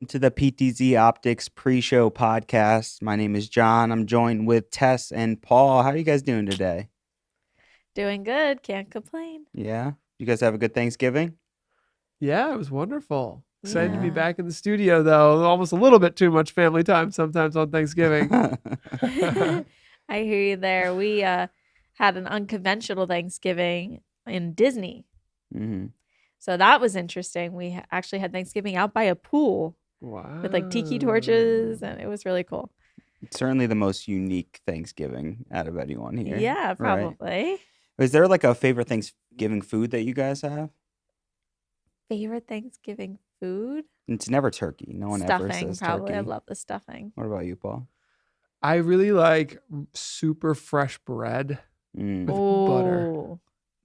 To the PTZOptics pre-show podcast. My name is John. I'm joined with Tess and Paul. How are you guys doing today? Doing good. Can't complain. Yeah? You guys have a good Thanksgiving? Yeah, it was wonderful. Excited to be Yeah. back in the studio, though. Almost a little bit too much family time sometimes on Thanksgiving. I hear you there. We had an unconventional Thanksgiving in Disney. hmm So that was interesting. We actually had Thanksgiving out by a pool Wow. with like tiki torches, and it was really cool. Certainly the most unique Thanksgiving out of anyone here. Yeah, Right. probably. Is there like a favorite Thanksgiving food that you guys have? Favorite Thanksgiving food? It's never turkey. No one ever Stuffing, says probably. I turkey. love the stuffing. What about you, Paul? I really like super fresh bread Mm, with butter. Oh,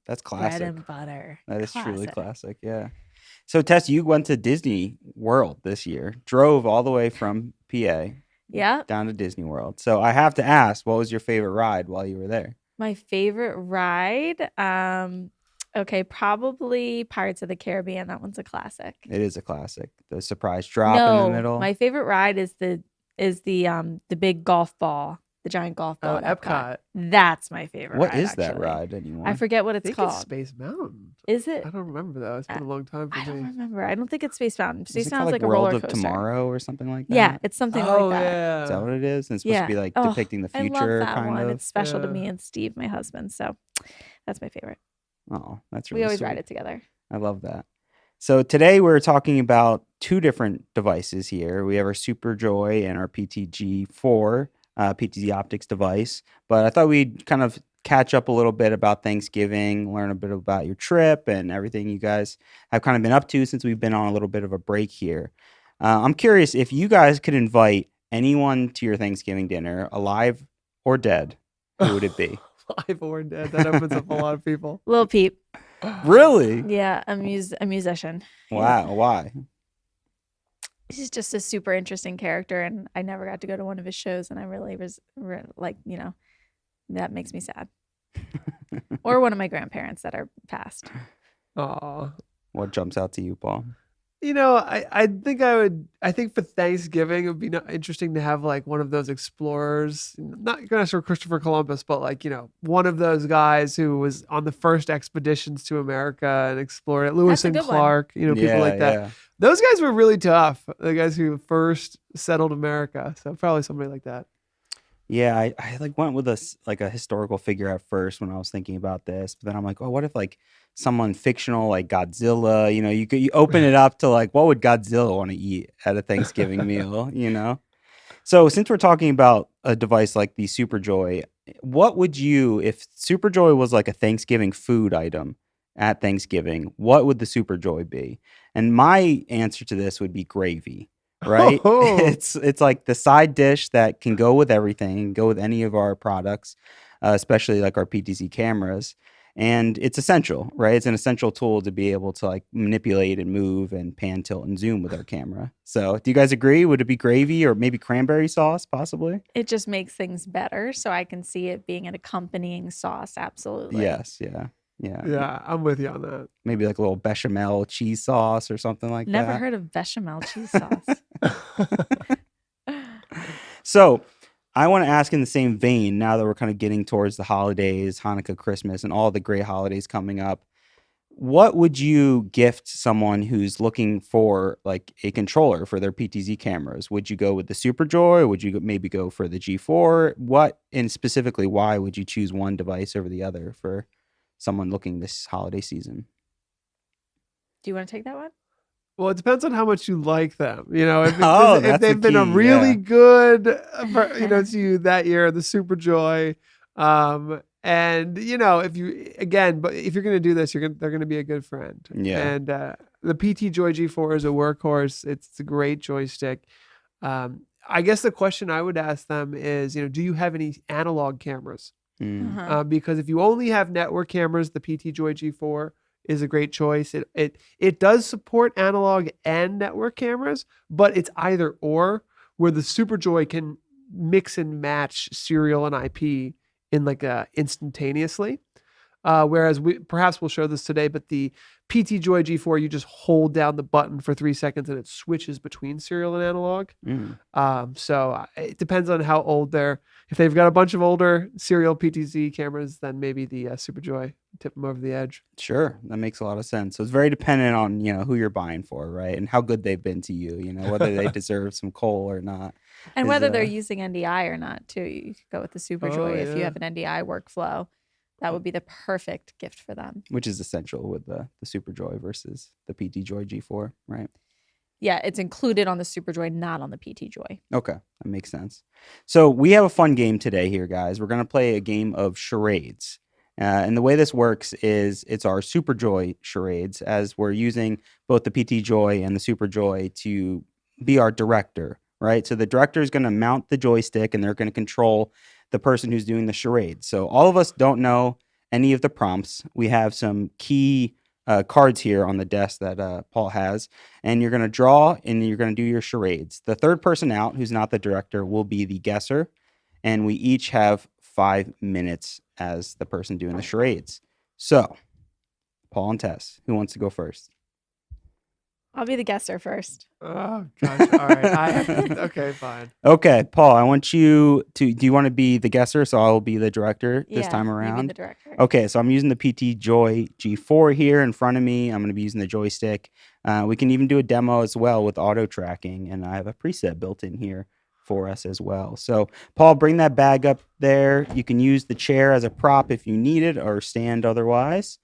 that's bread classic. and butter. That is truly Classic. classic. Yeah. So, Tess, you went to Disney World this year, drove all the way from PA Yeah. down to Disney World. So, I have to ask, what was your favorite ride while you were there? My favorite ride, okay, probably Pirates of the Caribbean. That one's a classic. It is a classic. The surprise drop in the No, middle. my favorite ride is the big golf ball, the giant golf ball Oh, at Epcot. Epcot. That's my favorite What ride, is that actually. ride anymore? I forget what I it's think called. it's Space Mountain. Is it? I don't remember, though. It's been a long time for I don't me. remember. I don't think it's Space Mountain. Is Space it called Mountain's like a World roller of coaster. Tomorrow or something like that? Yeah, it's something Oh, like that. yeah. Is that what it is? And it's supposed to be like Oh, depicting the I love future, that kind one. of. It's special to Yeah. me and Steve, my husband. So that's my favorite. Oh, that's really We always sweet. ride it together. I love that. So today we're talking about two different devices here. We have our Super Joy and our PTG4, PTZOptics device. But I thought we'd kind of catch up a little bit about Thanksgiving, learn a bit about your trip and everything you guys have kind of been up to since we've been on a little bit of a break here. I'm curious if you guys could invite anyone to your Thanksgiving dinner, alive or dead, who would it be? Live or dead. That opens up a lot of people. Lil Peep. Really? Yeah, a musician. Wow. Why? He's just a super interesting character, and I never got to go to one of his shows, and I really was like, that makes me sad. Or one of my grandparents that are passed. Aw. What jumps out to you, Paul? I think for Thanksgiving, it would be interesting to have like one of those explorers, not necessarily Christopher Columbus, but like, one of those guys who was on the first expeditions to America and explored it. Lewis That's a and good one. Clark, people like that. Yeah. Those guys were really tough. The guys who first settled America. So probably somebody like that. Yeah, I like went with a historical figure at first when I was thinking about this, but then I'm like, oh, what if like someone fictional like Godzilla? You open it up to like, what would Godzilla want to eat at a Thanksgiving meal? So since we're talking about a device like the Superjoy, what would you, if Superjoy was like a Thanksgiving food item at Thanksgiving, what would the Superjoy be? And my answer to this would be gravy. Right? Oh. It's like the side dish that can go with everything, go with any of our products, especially like our PTZ cameras. And it's essential, right? It's an essential tool to be able to like manipulate and move and pan, tilt, and zoom with our camera. So do you guys agree? Would it be gravy or maybe cranberry sauce, possibly? It just makes things better, so I can see it being an accompanying sauce. Absolutely. Yes, yeah. Yeah, I'm with you on that. Maybe like a little bechamel cheese sauce or something like Never that. heard of bechamel cheese sauce. So I want to ask in the same vein, now that we're kind of getting towards the holidays, Hanukkah, Christmas, and all the great holidays coming up, what would you gift someone who's looking for like a controller for their PTZ cameras? Would you go with the Superjoy? Or would you maybe go for the G4? What, and specifically, why would you choose one device over the other for someone looking this holiday season? Do you want to take that one? Well, it depends on how much you like them. Oh, If that's they've the been a key, really yeah. good, to you that year, the Superjoy. And if you're going to do this, they're going to be a good friend. Yeah. And the PT Joy G4 is a workhorse. It's a great joystick. I guess the question I would ask them is, do you have any analog cameras? Uh-huh. Because if you only have network cameras, the PT Joy G4 is a great choice. It does support analog and network cameras, but it's either or, where the Superjoy can mix and match serial and IP in like instantaneously. Whereas perhaps we'll show this today, but the PT Joy G4, you just hold down the button for 3 seconds and it switches between serial and analog. So it depends on how old they're. If they've got a bunch of older serial PTZ cameras, then maybe the Super Joy tip them over the edge. Sure, that makes a lot of sense. So it's very dependent on who you're buying for, right, and how good they've been to you. Whether they deserve some coal or not, and whether they're using NDI or not too. You could go with the Super Joy if you have an NDI workflow. That would be the perfect gift for them. Which is essential with the Super Joy versus the PT Joy G4, right? Yeah, it's included on the Super Joy, not on the PT Joy. Okay, that makes sense. So we have a fun game today here, guys. We're going to play a game of charades. And the way this works is it's our Super Joy charades, as we're using both the PT Joy and the Super Joy to be our director, right? So the director is going to mount the joystick and they're going to control the person who's doing the charade. So all of us don't know any of the prompts. We have some key cards here on the desk that Paul has, and you're going to draw and you're going to do your charades. The third person out, who's not the director, will be the guesser, and we each have 5 minutes as the person doing the charades. So, Paul and Tess, who wants to go first? I'll be the guesser first. Oh, gosh. All right. Okay, fine. Okay, Paul, I want you to, do you want to be the guesser? So I'll be the director this time around? You be the director. Okay, so I'm using the PT Joy G4 here in front of me. I'm going to be using the joystick. We can even do a demo as well with auto tracking, and I have a preset built in here for us as well. So, Paul, bring that bag up there. You can use the chair as a prop if you need it, or stand otherwise.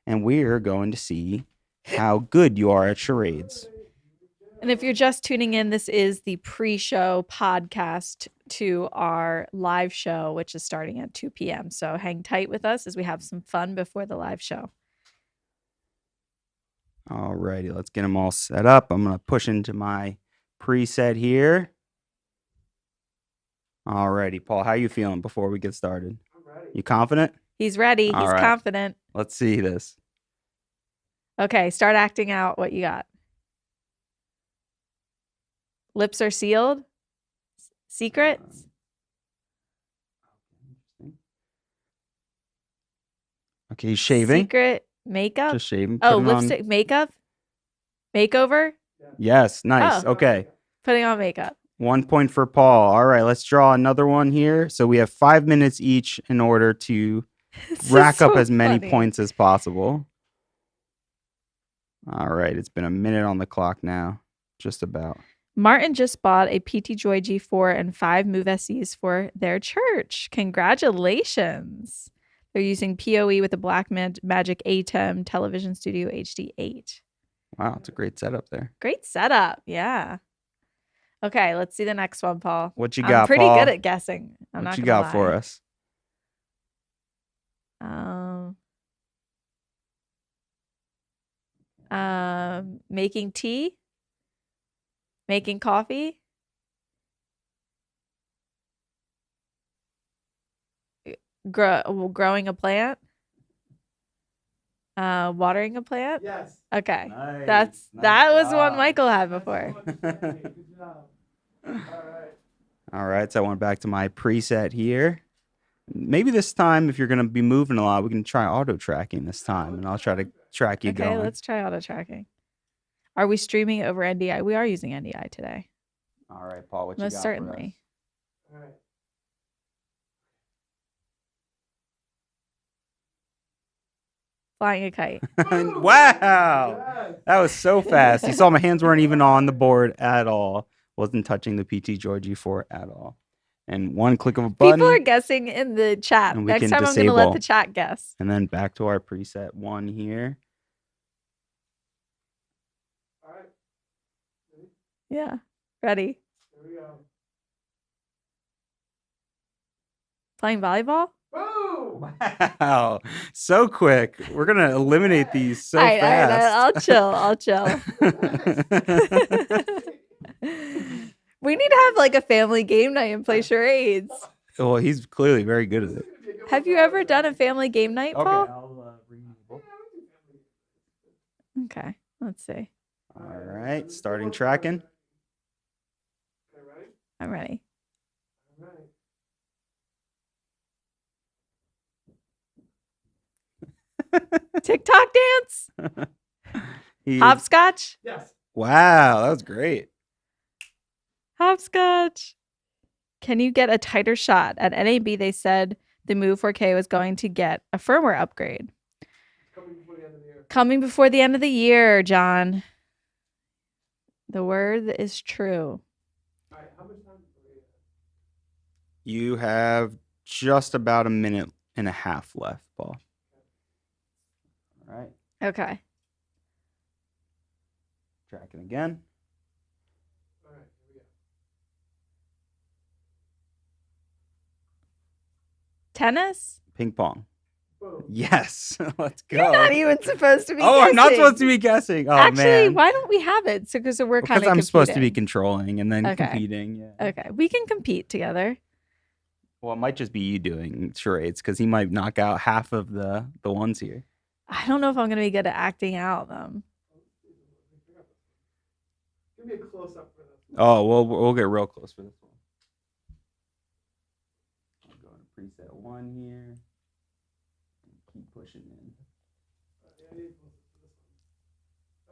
And we're going to see how good you are at charades. And if you're just tuning in, this is the pre-show podcast to our live show, which is starting at 2 p.m. So hang tight with us as we have some fun before the live show. All righty, let's get them all set up. I'm going to push into my preset here. All righty, Paul, how you feeling before we get started? I'm ready. You confident? He's ready. All He's right. confident. Let's see this. Okay, start acting out what you got. Lips are sealed. Secrets. Okay, he's shaving. Secret makeup. Just shaving. Oh, Putting on- lipstick makeup. Makeover. Yes, nice. Oh. Okay. Putting on makeup. 1 point for Paul. All right, let's draw another one here. So we have 5 minutes each in order to This is rack up so as many funny. points as possible. All right, it's been a minute on the clock now. Just about. Martin just bought a PT Joy G4 and 5 Move SEs for their church. Congratulations. They're using PoE with a Blackmagic ATEM Television Studio HD8. Wow, it's a great setup there. Great setup. Yeah. Okay, let's see the next one, Paul. What you I'm got, pretty Paul? good at guessing. I'm What not you gonna got for lie. us? Making tea, making coffee, growing a plant, watering a plant. Yes. Okay, Nice. that was one Michael had before. Good job. All right. All right, so I went back to my preset here. Maybe this time, if you're going to be moving a lot, we can try auto tracking this time, and I'll try to track you Okay, going. let's try auto tracking. Are we streaming over NDI? We are using NDI today. All right, Paul, what you Most got certainly. All right. Flying a kite. for us? Wow, that was so fast. You saw my hands weren't even on the board at all. Wasn't touching the PT Joy G4 at all. And one click of a button, People are guessing in the chat. And we Next can time I'm going to let disable. the chat guess. and then back to our preset 1 here. All right. Yeah. Ready? Here we go. Playing volleyball? Boom! Wow, so quick. We're going to eliminate these so all right, fast. I'll chill. We need to have like a family game night and play charades. Well, he's clearly very good at it. Have you ever done a family game night, Paul? I'll bring you. Okay, let's see. All right, starting tracking. Okay, ready? I'm ready. I'm ready. TikTok dance? Hopscotch? Yes. Wow, that was great. Hopscotch. Can you get a tighter shot? At NAB, they said the Move 4K was going to get a firmware upgrade. Coming before the end of the year. Coming before the end of the year, John. The word is true. All right, how much time do we have? You have just about a minute and a half left, Paul. All right. Okay. Tracking again. All right, here we go. Tennis? Ping pong. Boom. Yes. Let's go. You're not even supposed to be Oh, I'm not guessing. supposed to be guessing. Oh, Actually, man. why don't we have it? So, because we're kind Because of I'm supposed to be controlling and then Okay. competing. Yeah. Okay, we can compete together. Well, it might just be you doing charades because he might knock out half of the ones here. I don't know if I'm going to be good at acting out them. Give me a close up for this. Oh, we'll get real close for this one. I'm going to preset 1 here. Keep pushing in. Yeah, I need a close up for this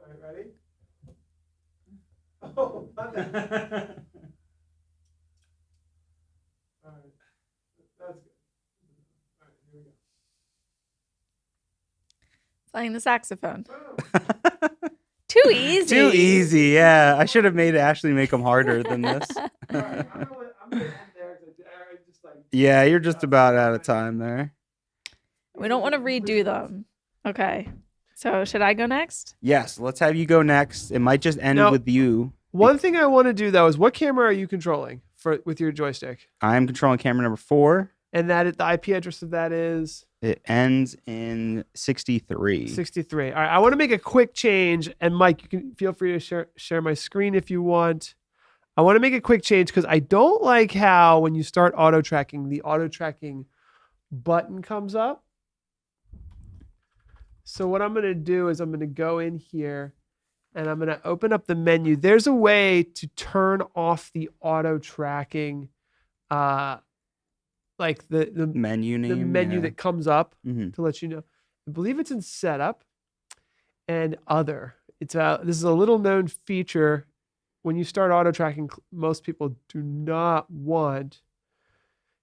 one. All right, ready? Oh, not that. All right, that's good. All right, here we go. Playing the saxophone. Boom. Too easy. Too easy, yeah. I should have made Ashley make them harder than this. All right, I'm gonna end there because I just like. Yeah, you're just about out of time there. We don't want to redo them. Okay. So should I go next? Yes, let's have you go next. It might just end No. with you. One thing I want to do though is what camera are you controlling with your joystick? I'm controlling camera number 4. And that the IP address of that is It ends in 63. 63. All right, I want to make a quick change, and Mike, you can feel free to share my screen if you want. I want to make a quick change because I don't like how when you start auto tracking, the auto tracking button comes up. So what I'm going to do is I'm going to go in here and I'm going to open up the menu. There's a way to turn off the auto tracking, like the Menu name. the menu yeah. that comes up Mhm. to let you know. I believe it's in setup and other. This is a little known feature. When you start auto tracking, most people do not want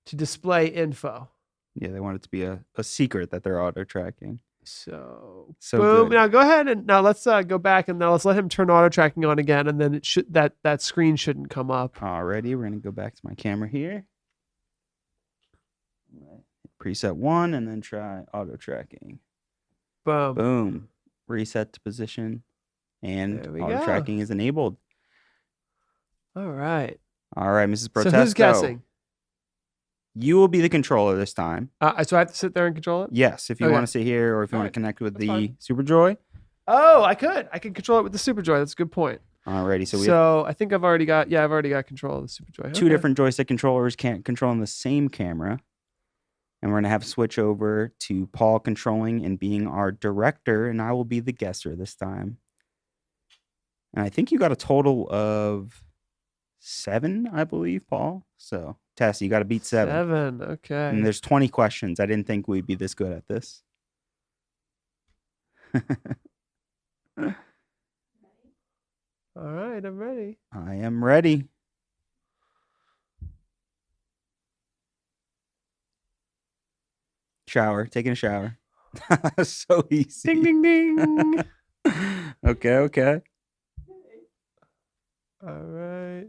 to display info. Yeah, they want it to be a secret that they're auto tracking. So good. boom. Now go ahead and now let's go back and now let's let him turn auto tracking on again, and then it should that screen shouldn't come up. Alrighty, we're gonna go back to my camera here. All right. Preset 1 and then try auto tracking. Boom. Boom. Reset to position. And There we auto go. tracking is enabled. All right. All right, Mrs. Protesto. So who's guessing? You will be the controller this time. So I have to sit there and control it? Yes, if you Okay. want to sit here or if you want Alright, to connect with that's the fine. Super Joy. Oh, I could control it with the Super Joy. That's a good point. Alrighty, so we have So I think I've already got control of the Super Joy. two Okay. different joystick controllers can't controlling the same camera. And we're going to have switch over to Paul controlling and being our director, and I will be the guesser this time. And I think you got a total of 7, I believe, Paul. So, Tess, you got to beat 7. 7. Okay. And there's 20 questions. I didn't think we'd be this good at this. All right, I'm ready. I am ready. Taking a shower. So easy. Ding, ding, ding. Okay. All right.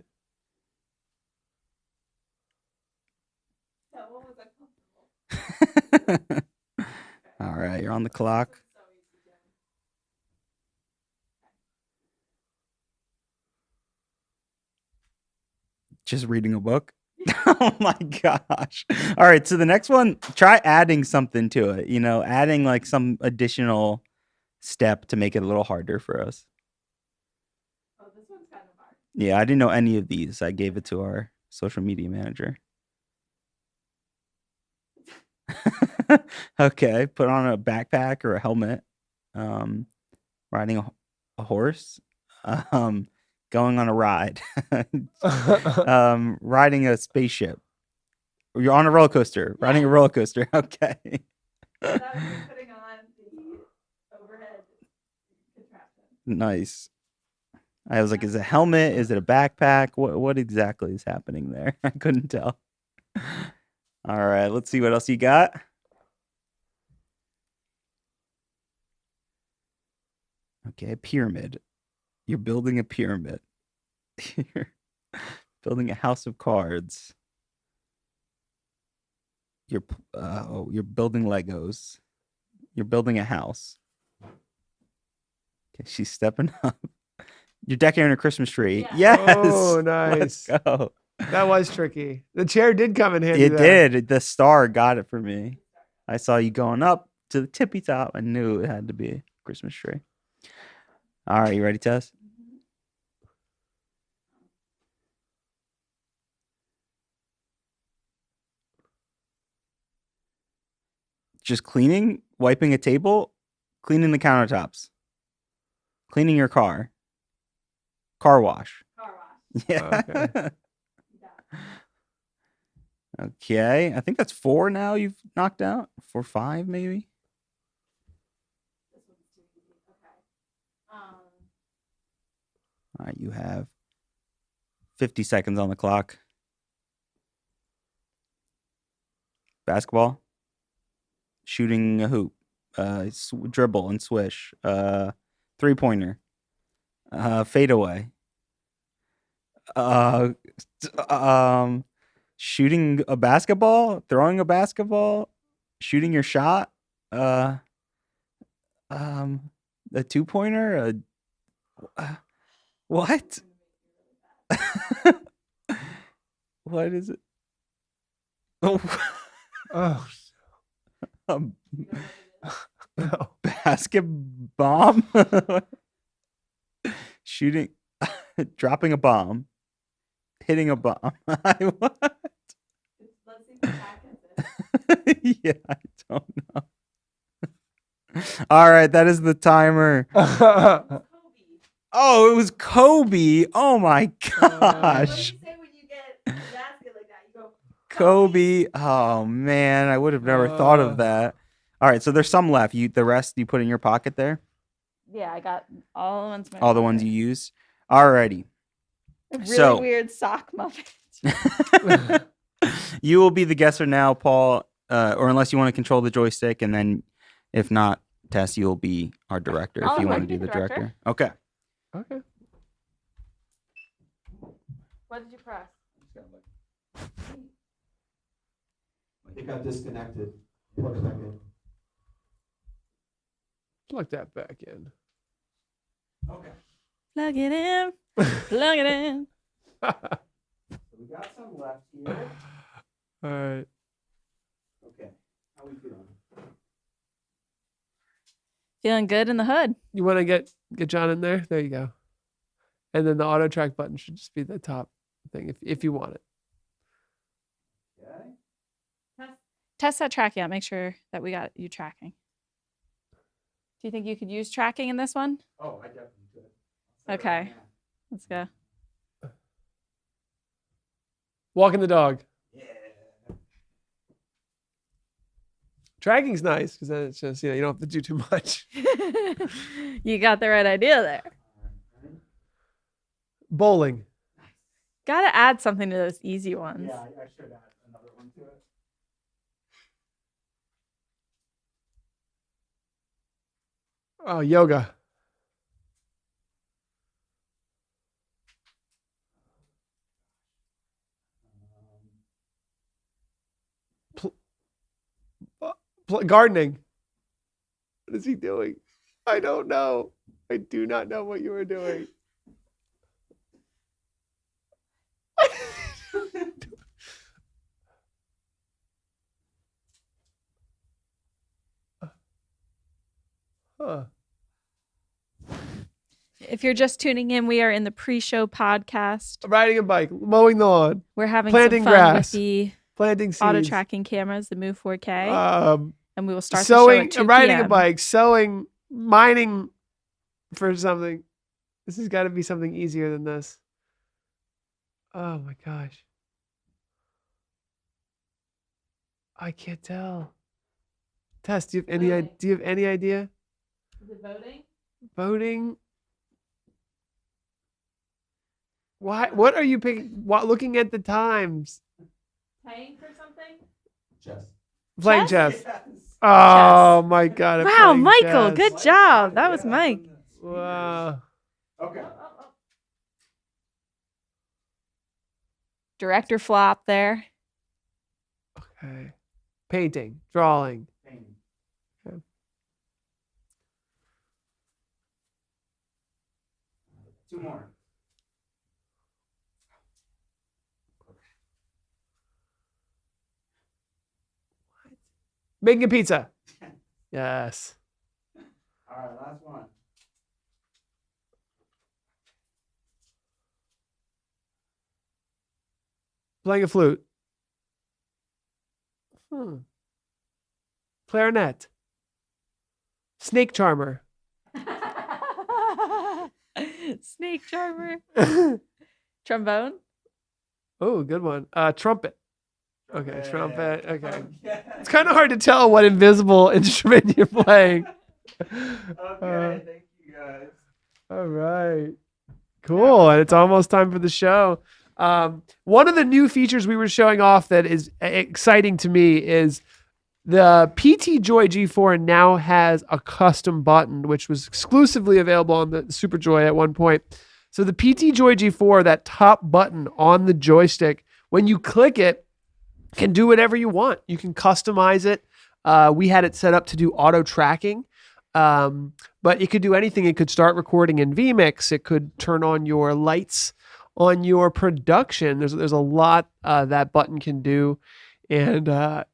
All right, you're on the clock. Just reading a book. Oh my gosh. All right, so the next one, try adding something to it, adding like some additional step to make it a little harder for us. Oh, this one's kind of hard. Yeah, I didn't know any of these. I gave it to our social media manager. Okay, put on a backpack or a helmet. Riding a horse. Going on a ride. Riding a spaceship. You're on a roller coaster. Riding a roller coaster. Okay. That would be putting on Nice. I was like, is it a helmet? Is it a backpack? What exactly is happening there? I couldn't tell. All right, let's see what else you got. Okay, pyramid. You're building a pyramid. You're building a house of cards. You're building Legos. You're building a house. Okay, she's stepping up. You're decorating a Christmas tree. Yeah. Yes. Oh, Let's nice. go. That was tricky. The chair did come in handy. It there. did. The star got it for me. I saw you going up to the tippy top. I knew it had to be a Christmas tree. All right, you ready, Tess? Just cleaning, wiping a table, cleaning the countertops, cleaning your car wash. Car wash. Yeah. Okay. Okay, I think that's 4 now you've knocked out. 4, 5 maybe. This one's too easy. Okay. All right, you have 50 seconds on the clock. Basketball, shooting a hoop, dribble and swish, 3-pointer, fadeaway, shooting a basketball, throwing a basketball, shooting your shot, a 2-pointer, what? What is it? Oh, Oh, a no. basket bomb, shooting, dropping a bomb, hitting a bomb. Let's see if the Yeah, I don't know. All right, that is the timer. Oh, it was Kobe. Oh my gosh. Say when you get a basket like that, you go Kobe. Oh man, I would have never thought of that. All right, so there's some left. The rest you put in your pocket there. Yeah, I got all the ones. All the ones you use. Alrighty. Really so- weird sock muffins. You will be the guesser now, Paul, or unless you want to control the joystick, and then if not, Tess, you'll be our director if I you can want to be do the the director. director. Okay. Okay. What did you press? It got disconnected. Plug it back in. Plug that back in. Okay. Plug it in. Plug it in. So we got some left here. All right. Okay. How we feeling? Feeling good in the hood. You want to get John in there? There you go. And then the auto track button should just be the top thing if you want it. Okay. Test that tracking out. Make sure that we got you tracking. Do you think you could use tracking in this one? Oh, I definitely could. Okay. Let's go. Walking the dog. Yeah. Tracking's nice because then it's just, you don't have to do too much. You got the right idea there. Bowling. Got to add something to those easy ones. Yeah, I should add another one to it. Oh, yoga. Gardening. What is he doing? I don't know. I do not know what you were doing. Huh. If you're just tuning in, we are in the pre-show podcast. Riding a bike, mowing the lawn, We're having Planting some fun grass. with the planting seeds. auto tracking cameras, the Move 4K, and we will start the sewing, show at 2 riding a p.m. bike, sewing, mining for something. This has got to be something easier than this. Oh my gosh. I can't tell. Tess, do you have any idea? Is it voting? Voting? Why? What are you picking? What? Looking at the times. Paying for something? Chess. Playing Chess? chess. Oh my god! I'm Wow, playing Michael, chess. good job. That was Mike. Wow. Okay. Director flop there. Okay. Painting, drawing. Painting. Okay. Two more. Making a pizza. Yes. All right, last one. Playing a flute. Clarinet. Snake charmer. Snake charmer. Trombone. Oh, good one. Trumpet. Okay, Yeah. trumpet. Okay. Okay. It's kind of hard to tell what invisible instrument you're playing. Okay, thank you guys. All right. Cool. And it's almost time for the show. One of the new features we were showing off that is exciting to me is the PT Joy G4 now has a custom button, which was exclusively available on the Super Joy at one point. So the PT Joy G4, that top button on the joystick, when you click it, can do whatever you want. You can customize it. We had it set up to do auto tracking, but it could do anything. It could start recording in vmix. It could turn on your lights on your production. There's a lot that button can do. And,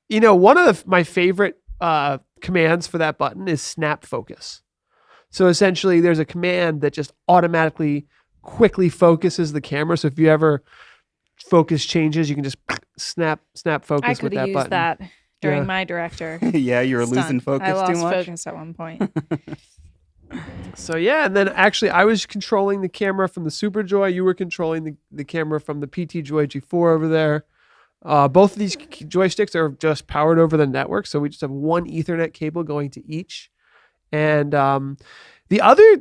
one of my favorite commands for that button is snap focus. So essentially there's a command that just automatically quickly focuses the camera. So if you ever focus changes, you can just snap focus I with could that have used button. that during Yeah. my director. Yeah, you were losing stunt. focus I lost too much. focus at one point. So yeah, and then actually I was controlling the camera from the Super Joy. You were controlling the camera from the PT Joy G4 over there. Both of these joysticks are just powered over the network. So we just have one Ethernet cable going to each. And the other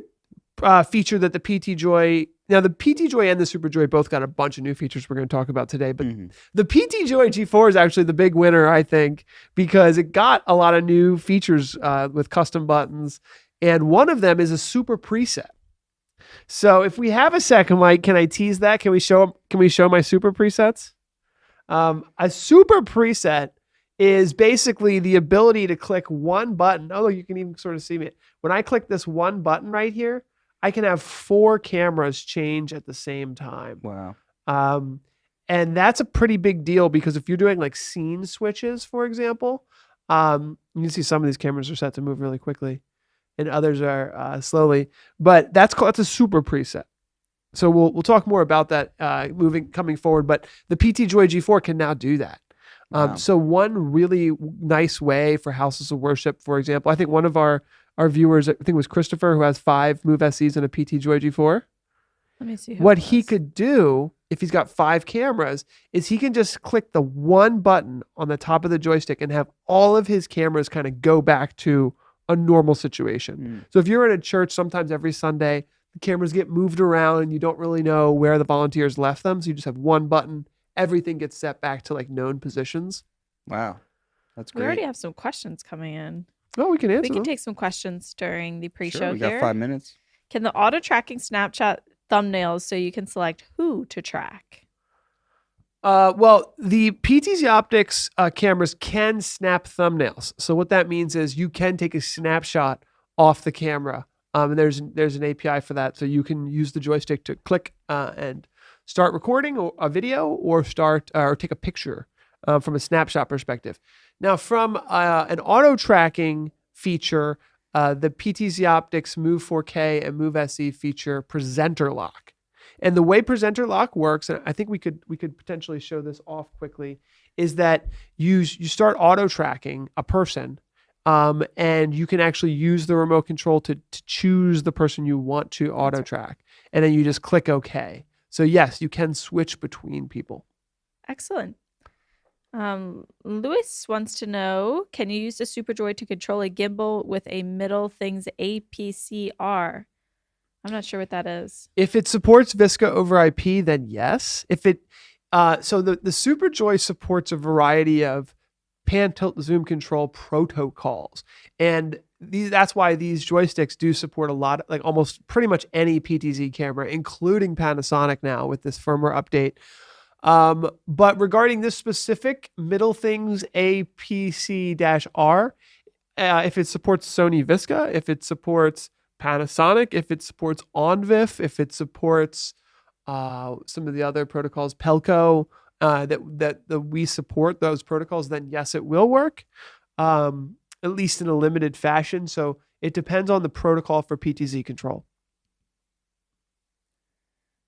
feature that the PT Joy, now the PT Joy and the Super Joy both got a bunch of new features we're going to talk about today, but the PT Joy G4 is actually the big winner, I think, because it got a lot of new features with custom buttons. And one of them is a super preset. So if we have a second, Mike, can I tease that? Can we show my super presets? A super preset is basically the ability to click one button. Oh, look, you can even sort of see me. When I click this one button right here, I can have 4 cameras change at the same time. Wow. And that's a pretty big deal because if you're doing like scene switches, for example, you can see some of these cameras are set to move really quickly and others are slowly, but that's a super preset. So we'll talk more about that coming forward, but the PT Joy G4 can now do that. Wow. So one really nice way for houses of worship, for example, I think one of our viewers, I think it was Christopher, who has 5 Move SEs and a PT Joy G4. Let me see. What he could do if he's got 5 cameras is he can just click the one button on the top of the joystick and have all of his cameras kind of go back to a normal situation. So if you're in a church, sometimes every Sunday, the cameras get moved around and you don't really know where the volunteers left them. So you just have one button. Everything gets set back to like known positions. Wow. That's We great. already have some questions coming in. Oh, we can answer We can them. take some questions during the pre-show Sure, we here. got 5 minutes. Can the auto tracking Snapchat thumbnails so you can select who to track? Well, the PTZOptics cameras can snap thumbnails. So what that means is you can take a snapshot off the camera. And there's an API for that. So you can use the joystick to click and start recording a video or take a picture from a snapshot perspective. Now, from an auto tracking feature, the PTZOptics Move 4K and Move SE feature presenter lock. And the way presenter lock works, and I think we could potentially show this off quickly, is that you start auto tracking a person, and you can actually use the remote control to choose the person you want to auto track, and then you just click OK. So yes, you can switch between people. Excellent. Lewis wants to know, can you use the Super Joy to control a gimbal with a Middle Things APCR? I'm not sure what that is. If it supports Visca over IP, then yes. If it so the Super Joy supports a variety of pan, tilt, zoom control protocols, and that's why these joysticks do support a lot, like almost pretty much any PTZ camera, including Panasonic now with this firmware update. But regarding this specific middle things APC-R, if it supports Sony Visca, if it supports Panasonic, if it supports OnVIF, if it supports some of the other protocols, Pelco, that we support those protocols, then yes, it will work, at least in a limited fashion. So it depends on the protocol for PTZ control.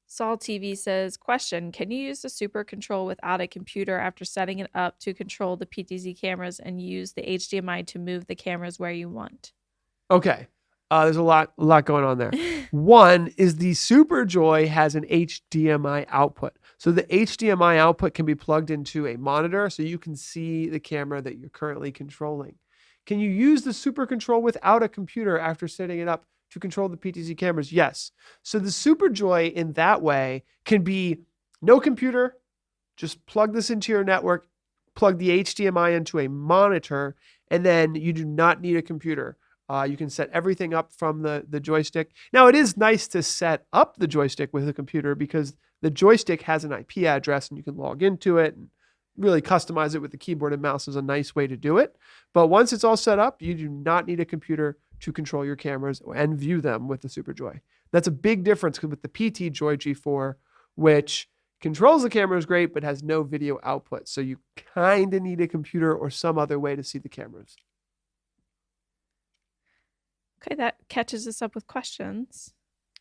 Saul TV says, question, can you use the Super Control without a computer after setting it up to control the PTZ cameras and use the HDMI to move the cameras where you want? Okay. There's a lot going on there. One is the Super Joy has an HDMI output. So the HDMI output can be plugged into a monitor so you can see the camera that you're currently controlling. Can you use the Super Control without a computer after setting it up to control the PTZ cameras? Yes. So the Super Joy in that way can be no computer, just plug this into your network, plug the HDMI into a monitor, and then you do not need a computer. You can set everything up from the joystick. Now, it is nice to set up the joystick with a computer because the joystick has an IP address and you can log into it and really customize it with the keyboard and mouse is a nice way to do it. But once it's all set up, you do not need a computer to control your cameras and view them with the Super Joy. That's a big difference with the PT Joy G4, which controls the cameras great but has no video output. So you kind of need a computer or some other way to see the cameras. Okay, that catches us up with questions.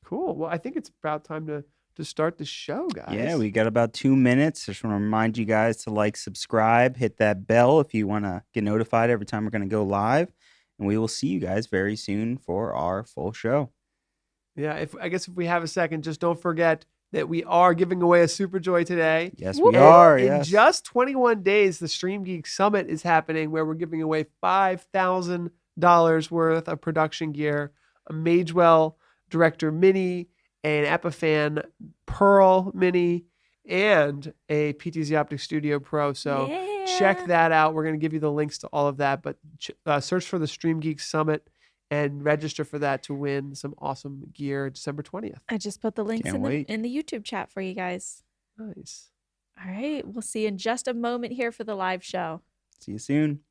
Cool. Well, I think it's about time to start the show, guys. Yeah, we got about 2 minutes. Just want to remind you guys to like, subscribe, hit that bell if you want to get notified every time we're going to go live. And we will see you guys very soon for our full show. Yeah, I guess if we have a second, just don't forget that we are giving away a Super Joy today. Yes, we are. In Yes. just 21 days, the Stream Geek Summit is happening where we're giving away $5,000 worth of production gear, a Magewell Director Mini, an Epiphan Pearl Mini, and a PTZOptics Studio Pro. So check that out. We're going to give you the links to all of that, but search for the Stream Geek Summit and register for that to win some awesome gear December 20th. I just put the links Can't wait. in the YouTube chat for you guys. Nice. All right, we'll see you in just a moment here for the live show. See you soon.